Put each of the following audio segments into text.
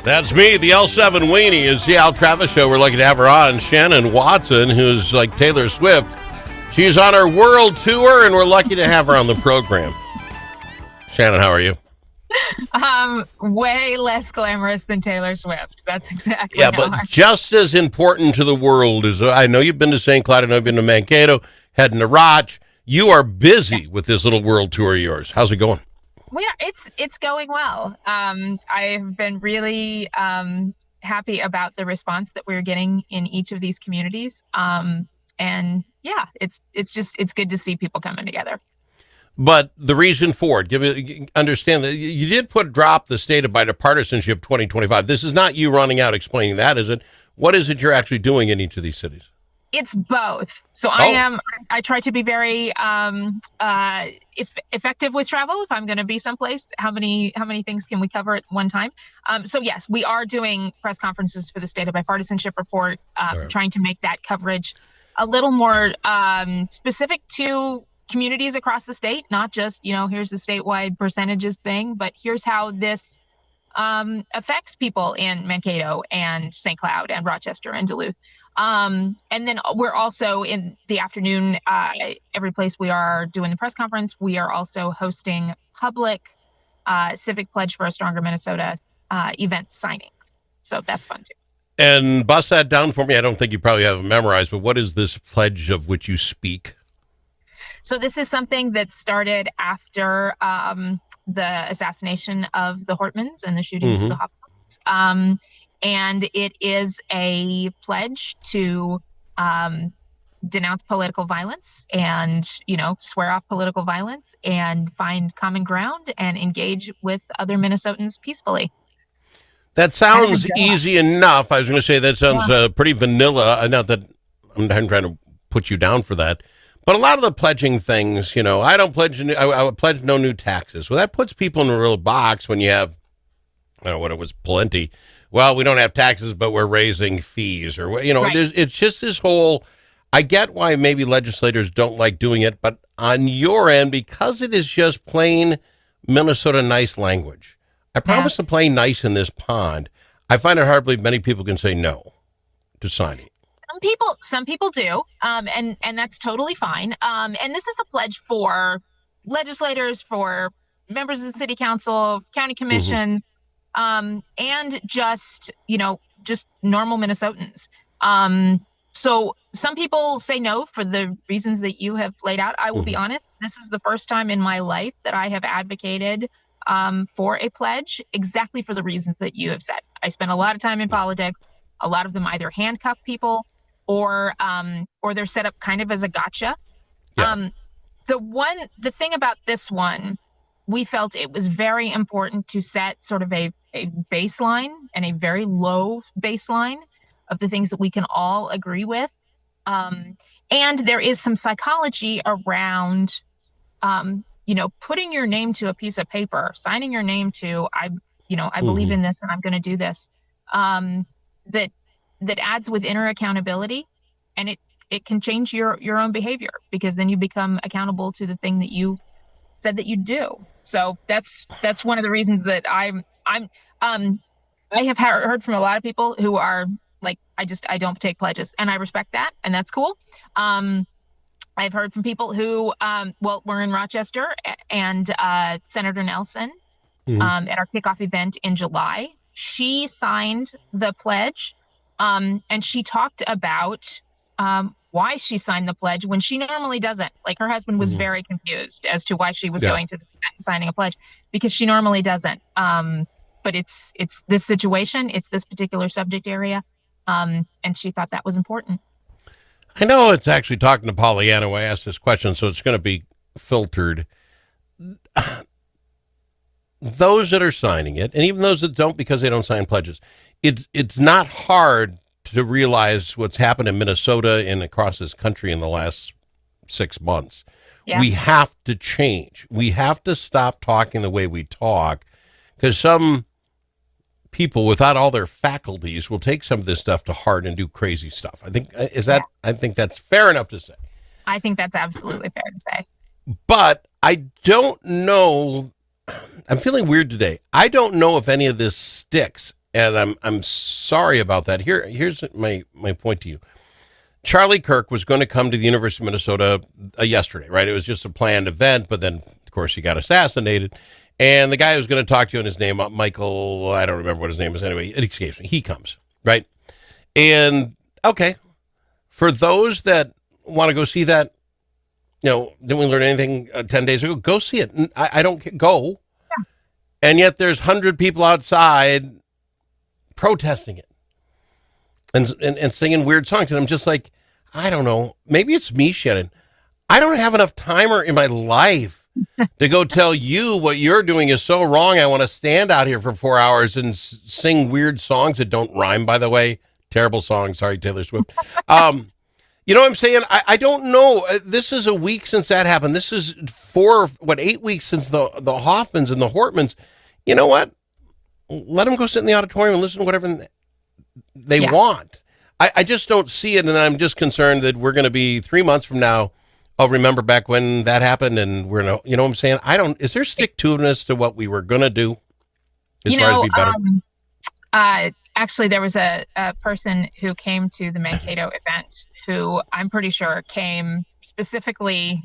That's me, the L7 Weenie is the Al Travis Show. We're lucky to have her on. Shannon Watson, who's like Taylor Swift. She's on her world tour, and we're lucky to have her on the program. Shannon, how are you? Way less glamorous than Taylor Swift. That's exactly but just as important to the world is, I know you've been to St. Cloud, I know you've been to Mankato, heading to Roch. You are busy with this little world tour of yours. How's it going? It's going well. I've been really happy about the response that we're getting in each of these communities. And yeah, it's good to see people coming together. But the reason for it, understand that you did drop the state of bipartisanship 2025. This is not you running out explaining that, is it? What is it you're actually doing in each of these cities? It's both. So I try to be very effective with travel. If I'm going to be someplace, how many things can we cover at one time? So yes, we are doing press conferences for the state of bipartisanship report, trying to make that coverage a little more specific to communities across the state, not just, here's the statewide percentages thing, but here's how this affects people in Mankato and St. Cloud and Rochester and Duluth. And then we're also in the afternoon, every place we are doing the press conference, we are also hosting public Civic Pledge for a Stronger Minnesota event signings. So that's fun too. And bust that down for me. I don't think you probably have it memorized, but what is this pledge of which you speak? So this is something that started after the assassination of the Hortmans and the shootings of the Hopkins. And it is a pledge to denounce political violence and, swear off political violence and find common ground and engage with other Minnesotans peacefully. That sounds easy enough. I was going to say that sounds pretty vanilla. Not that I'm trying to put you down for that. But a lot of the pledging things, I don't pledge. I would pledge no new taxes. Well, that puts people in a real box when you have, what it was, plenty. Well, we don't have taxes, but we're raising fees, or right. It's just this whole. I get why maybe legislators don't like doing it, but on your end, because it is just plain Minnesota nice language. I promise to play nice in this pond. I find it hard to believe many people can say no to signing. Some people do, and that's totally fine. And this is a pledge for legislators, for members of the city council, county commission, and just normal Minnesotans. So some people say no for the reasons that you have laid out. I will be honest. This is the first time in my life that I have advocated for a pledge exactly for the reasons that you have said. I spent a lot of time in politics. A lot of them either handcuff people or they're set up kind of as a gotcha. Yeah. The thing about this one, we felt it was very important to set sort of a baseline and a very low baseline of the things that we can all agree with. And there is some psychology around, putting your name to a piece of paper, signing your name to, I believe in this and I'm going to do this, that adds with inner accountability, and it can change your own behavior, because then you become accountable to the thing that you said that you'd do. So that's one of the reasons that I have heard from a lot of people who are like, I don't take pledges, and I respect that, and that's cool. I've heard from people who, we're in Rochester, and Senator Nelson at our kickoff event in July, she signed the pledge. And she talked about why she signed the pledge when she normally doesn't. Like, her husband was very confused as to why she was going to signing a pledge, because she normally doesn't. But it's this situation, it's this particular subject area, and she thought that was important. I know it's actually talking to Pollyanna when I asked this question, so it's going to be filtered. Those that are signing it, and even those that don't because they don't sign pledges, it's not hard to realize what's happened in Minnesota and across this country in the last 6 months. Yeah. We have to change. We have to stop talking the way we talk, because some people without all their faculties will take some of this stuff to heart and do crazy stuff. I think that's fair enough to say. I think that's absolutely fair to say. But I don't know. I'm feeling weird today. I don't know if any of this sticks and I'm sorry about that. Here's my point to you. Charlie Kirk was going to come to the University of Minnesota yesterday, right? It was just a planned event, but then of course he got assassinated. And the guy who was going to talk to you, and his name, Michael, I don't remember what his name is anyway. It escapes me. He comes, right? And okay, for those that want to go see that, didn't we learn anything 10 days ago? Go see it. I don't go. Yeah. And yet there's 100 people outside protesting it and singing weird songs. And I'm just like, I don't know. Maybe it's me, Shannon. I don't have enough timer in my life to go tell you what you're doing is so wrong. I want to stand out here for 4 hours and sing weird songs that don't rhyme, by the way. Terrible song. Sorry, Taylor Swift. You know what I'm saying? I don't know. This is a week since that happened. This is 8 weeks since the Hoffmans and the Hortmans. You know what? Let them go sit in the auditorium and listen to whatever they want. I just don't see it, and I'm just concerned that we're going to be 3 months from now. I'll remember back when that happened, and we're you know what I'm saying? Is there stick-to-itiveness to what we were going to do as far as be better? Actually, there was a person who came to the Mankato event who I'm pretty sure came specifically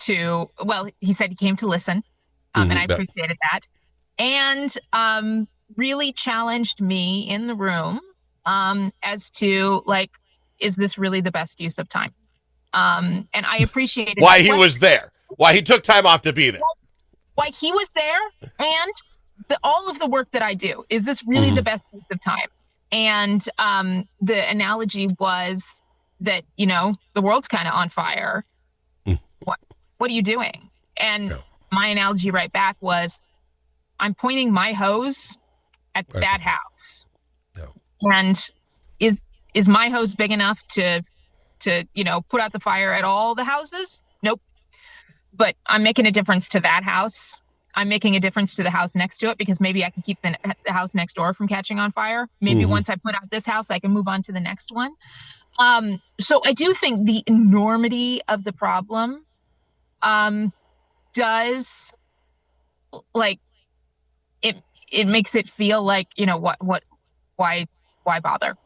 he said he came to listen, and I appreciated that, and really challenged me in the room as to, like, is this really the best use of time? And I appreciated why he was there, why he took time off to be there, why he was there, and all of the work that I do. Is this really the best use of time? And the analogy was that, the world's kind of on fire. What are you doing? And my analogy right back was, I'm pointing my hose at that house. And is my hose big enough to put out the fire at all the houses? Nope. But I'm making a difference to that house. I'm making a difference to the house next to it, because maybe I can keep the house next door from catching on fire. Maybe once I put out this house, I can move on to the next one. So I do think the enormity of the problem does, like, it makes it feel like, why bother?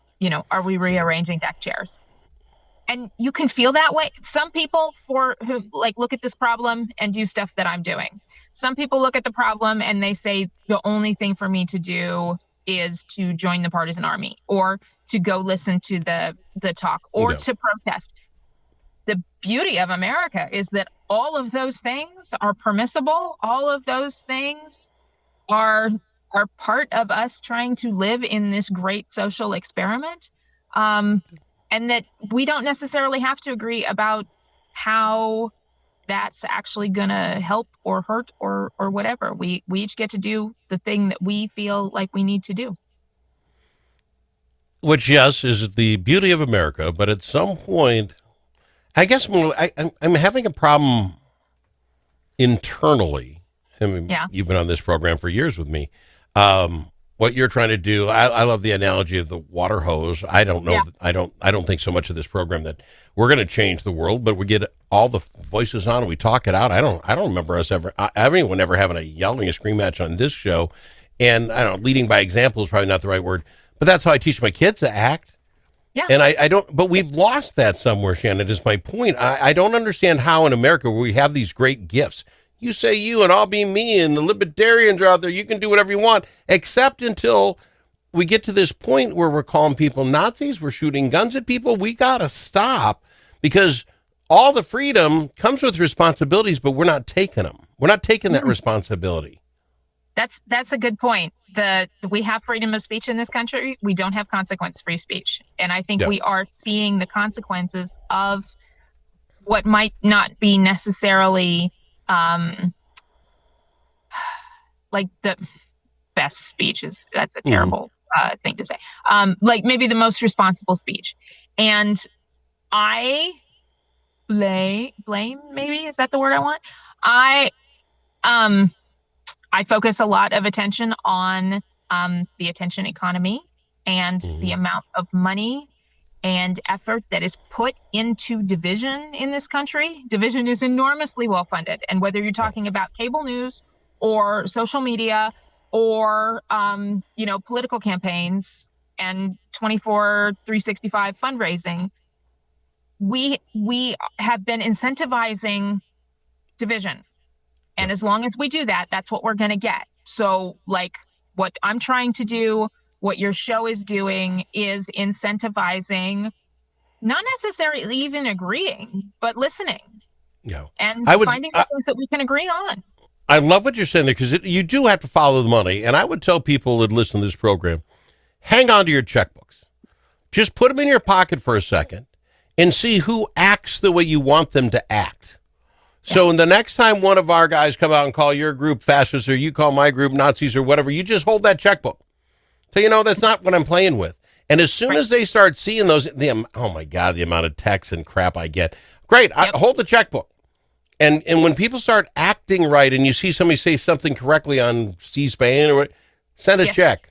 Are we rearranging deck chairs? And you can feel that way. Some people who look at this problem and do stuff that I'm doing. Some people look at the problem and they say the only thing for me to do is to join the partisan army, or to go listen to the talk, or to protest. The beauty of America is that all of those things are permissible. All of those things are part of us trying to live in this great social experiment. And that we don't necessarily have to agree about how that's actually going to help or hurt or whatever. We each get to do the thing that we feel like we need to do. Which, yes, is the beauty of America. But at some point, I guess I'm having a problem internally. I mean, you've been on this program for years with me. What you're trying to do, I love the analogy of the water hose. I don't know. I don't think so much of this program that we're going to change the world, but we get all the voices on and we talk it out. I don't remember us anyone ever having a yelling a scream match on this show. And I don't know, leading by example is probably not the right word, but that's how I teach my kids to act. Yeah. And I don't, but we've lost that somewhere, Shannon, is my point. I don't understand how in America, where we have these great gifts, you say you and I'll be me, and the libertarians are out there, you can do whatever you want, except until we get to this point where we're calling people Nazis, we're shooting guns at people. We got to stop, because all the freedom comes with responsibilities, but we're not taking them. We're not taking that responsibility. That's a good point. We have freedom of speech in this country. We don't have consequence-free speech. And I think we are seeing the consequences of what might not be necessarily like the best speech that's a terrible thing to say. Like maybe the most responsible speech. And I blame, maybe, is that the word I want? I focus a lot of attention on the attention economy and the amount of money and effort that is put into division in this country. Division is enormously well funded. And whether you're talking about cable news or social media or political campaigns and 24/365 fundraising, we have been incentivizing division. And as long as we do that, that's what we're going to get. So like what I'm trying to do, what your show is doing, is incentivizing, not necessarily even agreeing, but listening. Yeah. And finding the things that we can agree on. I love what you're saying there, because you do have to follow the money. And I would tell people that listen to this program, hang on to your checkbooks. Just put them in your pocket for a second and see who acts the way you want them to act. So in the next time one of our guys come out and call your group fascists, or you call my group Nazis or whatever, you just hold that checkbook. So, that's not what I'm playing with. And as soon as they start seeing those, oh my God, the amount of texts and crap I get. Great. Yep. Hold the checkbook. And when people start acting right and you see somebody say something correctly on C-SPAN or send a check.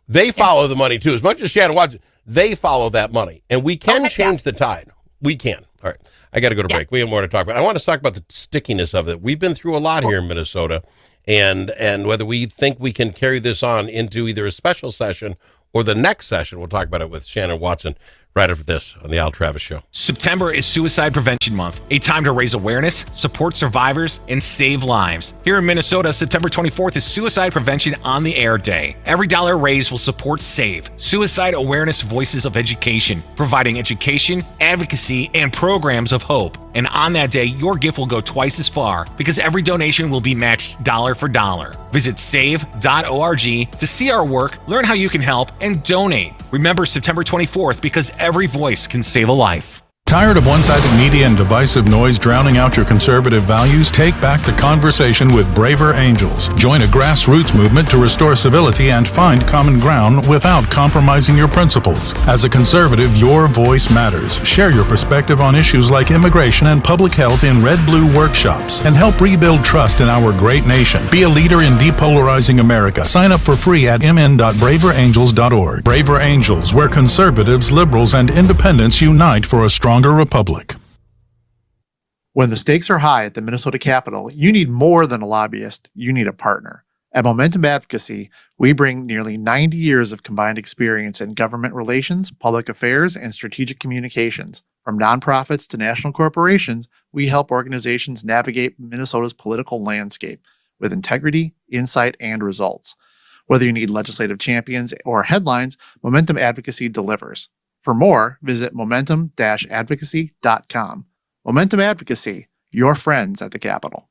They follow the money too. As much as Shannon watches, they follow that money. And we can change the tide. We can. All right. I got to go to break. We have more to talk about. I want to talk about the stickiness of it. We've been through a lot here in Minnesota, and whether we think we can carry this on into either a special session or the next session. We'll talk about it with Shannon Watson right after this on the Al Travis Show. September is Suicide Prevention Month, a time to raise awareness, support survivors, and save lives. Here in Minnesota, September 24th is Suicide Prevention on the Air Day. Every dollar raised will support SAVE, Suicide Awareness Voices of Education, providing education, advocacy, and programs of hope. And on that day, your gift will go twice as far because every donation will be matched dollar for dollar. Visit save.org to see our work, learn how you can help, and donate. Remember September 24th because every voice can save a life. Tired of one-sided media and divisive noise drowning out your conservative values? Take back the conversation with Braver Angels. Join a grassroots movement to restore civility and find common ground without compromising your principles. As a conservative, your voice matters. Share your perspective on issues like immigration and public health in Red Blue workshops and help rebuild trust in our great nation. Be a leader in depolarizing America. Sign up for free at mn.braverangels.org. Braver Angels, where conservatives, liberals, and independents unite for a stronger republic. When the stakes are high at the Minnesota Capitol, you need more than a lobbyist, you need a partner. At Momentum Advocacy, we bring nearly 90 years of combined experience in government relations, public affairs, and strategic communications. From nonprofits to national corporations, we help organizations navigate Minnesota's political landscape with integrity, insight, and results. Whether you need legislative champions or headlines, Momentum Advocacy delivers. For more, visit momentum-advocacy.com. Momentum Advocacy, your friends at the Capitol.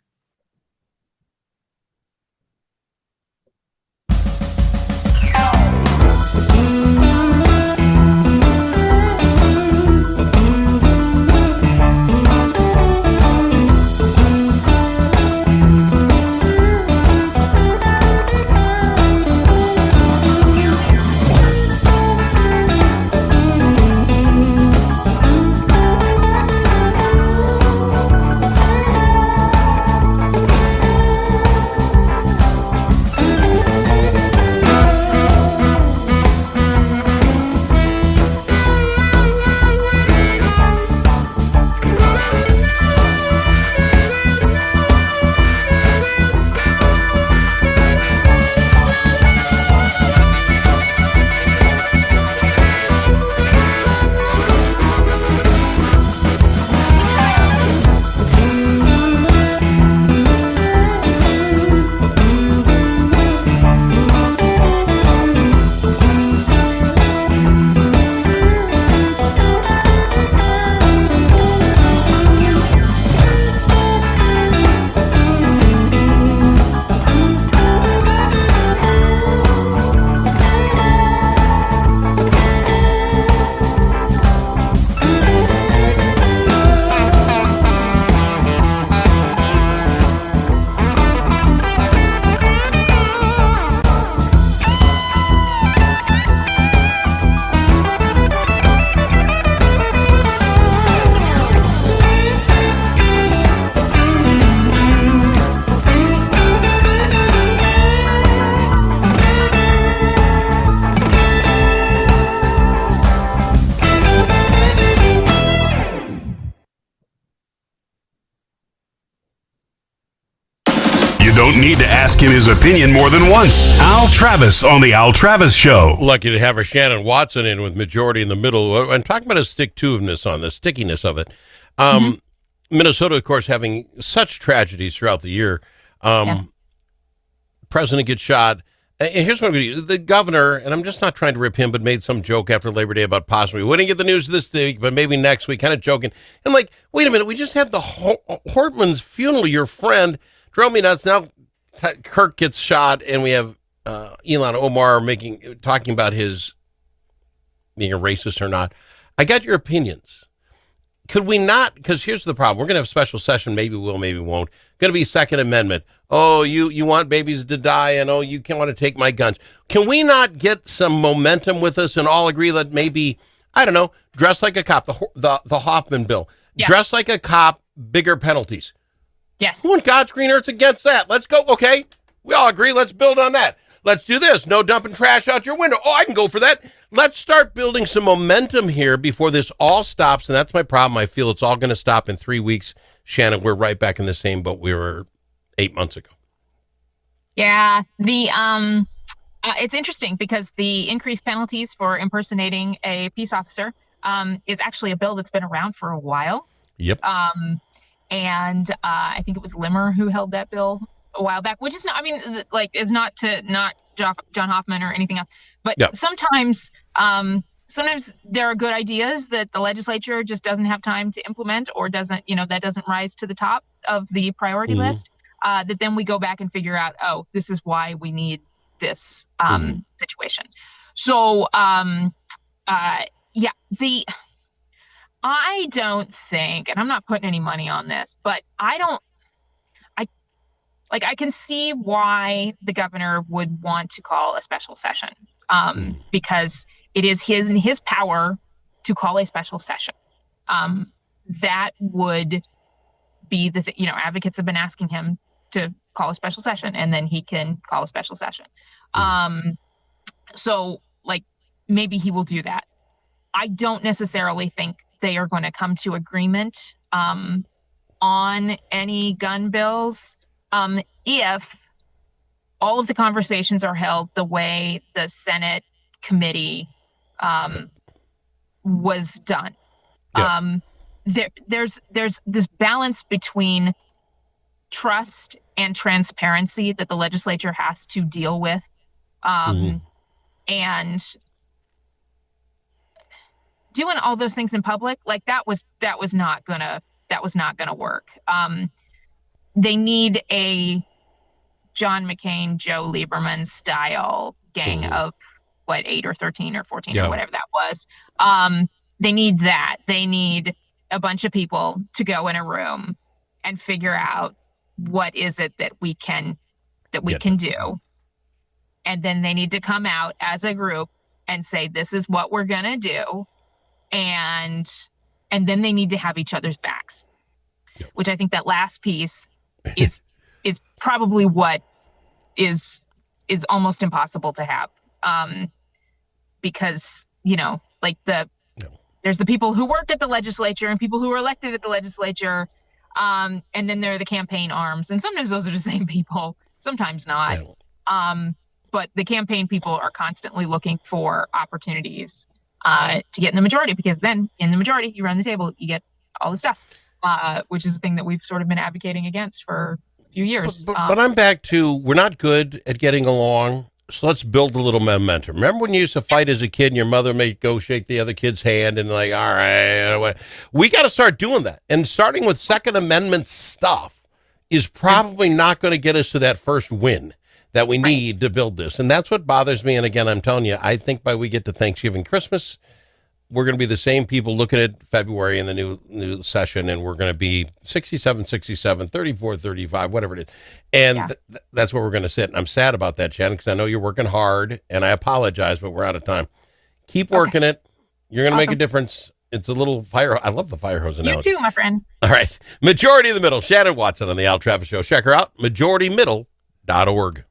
ask him his opinion more than once. Al Travis on The Al Travis Show. Lucky to have a Shannon Watson in with majority in the middle. I'm talking about a stick-to-iveness on the stickiness of it. Minnesota, of course, having such tragedies throughout the year. President gets shot. And here's what I'm going to do. The governor, and I'm just not trying to rip him, but made some joke after Labor Day about possibly, we didn't get the news this week, but maybe next week, kind of joking. I'm like, wait a minute, we just had the Hortman's funeral, your friend. Drove me nuts. Now Kirk gets shot, and we have Elon Omar talking about his being a racist or not. I got your opinions. Could we not? Because here's the problem. We're going to have a special session. Maybe we'll, maybe won't. Going to be Second Amendment. Oh, you want babies to die, and oh, you can't want to take my guns. Can we not get some momentum with us and all agree that maybe, I don't know, dress like a cop, the Hoffman bill. Yeah. Dress like a cop, bigger penalties. Yes. Who in God's green earth's against that? Let's go. Okay, we all agree. Let's build on that. Let's do this. No dumping trash out your window. Oh, I can go for that. Let's start building some momentum here before this all stops. And that's my problem. I feel it's all going to stop in 3 weeks. Shannon, we're right back in the same boat we were 8 months ago. Yeah. It's interesting because the increased penalties for impersonating a peace officer is actually a bill that's been around for a while. Yep. And I think it was Limmer who held that bill a while back, which is not, I mean, like, is not John Hoffman or anything else, but sometimes there are good ideas that the legislature just doesn't have time to implement or doesn't rise to the top of the priority list, that then we go back and figure out, oh, this is why we need this situation. So, I don't think, and I'm not putting any money on this, but I can see why the governor would want to call a special session, because it is in his power to call a special session. That would be advocates have been asking him to call a special session, and then he can call a special session. So maybe he will do that. I don't necessarily think they are going to come to agreement on any gun bills. If all of the conversations are held the way the Senate committee was done, there's this balance between trust and transparency that the legislature has to deal with, and doing all those things in public, that was not gonna work. They need a John McCain, Joe Lieberman style gang of 8 or 13 or 14 or whatever that was. They need that. They need a bunch of people to go in a room and figure out what is it that we can do. And then they need to come out as a group and say, this is what we're going to do. And then they need to have each other's backs, which I think that last piece is probably what is almost impossible to have, because there's the people who work at the legislature and people who are elected at the legislature, and then there are the campaign arms, and sometimes those are the same people, sometimes not. But the campaign people are constantly looking for opportunities to get in the majority, because then in the majority you run the table, you get all the stuff. Which is the thing that we've sort of been advocating against for a few years. But I'm back to, we're not good at getting along, so let's build a little momentum. Remember when you used to fight as a kid and your mother may go shake the other kid's hand and all right, we got to start doing that. And starting with Second Amendment stuff is probably not going to get us to that first win that we need to build this. And that's what bothers me. And again, I'm telling you, I think by we get to Thanksgiving, Christmas, we're going to be the same people looking at February in the new session, and we're going to be 67, 34, 35, whatever it is. And that's where we're going to sit. And I'm sad about that, Shannon, because I know you're working hard, and I apologize, but we're out of time. Keep working it. You're going to make a difference. It's a little fire. I love the fire hose analogy. You too, my friend. All right. Majority of the Middle. Shannon Watson on the Al Travis Show. Check her out, majoritymiddle.org.